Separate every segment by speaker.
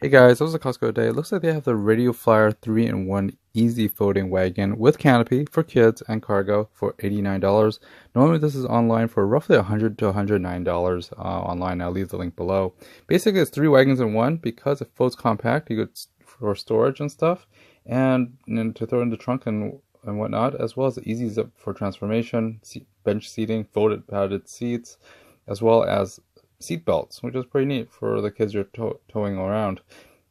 Speaker 1: Hey guys, it was a Costco day. It looks like they have the Radio Flyer 3-in-1 Easy Folding Wagon with canopy for kids and cargo for $89. Normally this is online for roughly $100 to $109 online. I'll leave the link below. Basically it's three wagons in one because it folds compact. You could for storage and stuff, and to throw in the trunk and whatnot, as well as the easy zip for transformation, bench seating, folded padded seats, as well as seat belts, which is pretty neat for the kids you're towing around.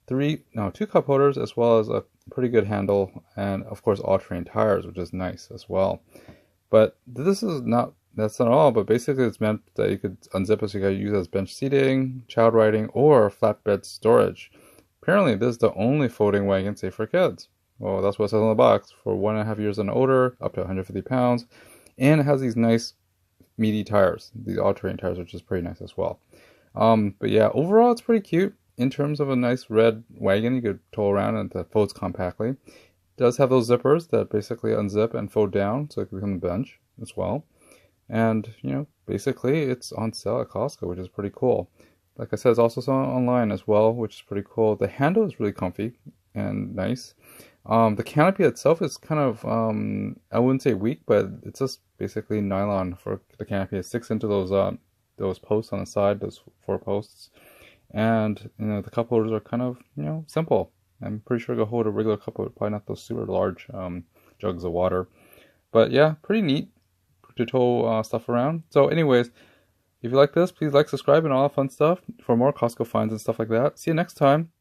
Speaker 1: Two cup holders, as well as a pretty good handle, and of course all-terrain tires, which is nice as well. But that's not all, but basically it's meant that you could unzip it so you can use as bench seating, child riding, or flatbed storage. Apparently this is the only folding wagon safe for kids. Well, that's what it says on the box, for 1.5 years and older, up to 150 pounds, and it has these nice meaty tires, these all-terrain tires, which is pretty nice as well. But yeah, overall it's pretty cute in terms of a nice red wagon you could tow around and that folds compactly. It does have those zippers that basically unzip and fold down so it can become a bench as well. And basically it's on sale at Costco, which is pretty cool. Like I said, it's also sold online as well, which is pretty cool. The handle is really comfy and nice. The canopy itself is kind of, I wouldn't say weak, but it's just basically nylon for the canopy. It sticks into those posts on the side, those 4 posts. And, the cup holders are kind of, simple. I'm pretty sure it can hold a regular cup holder, probably not those super large jugs of water. But yeah, pretty neat to tow stuff around. So anyways, if you like this, please like, subscribe, and all that fun stuff for more Costco finds and stuff like that. See you next time.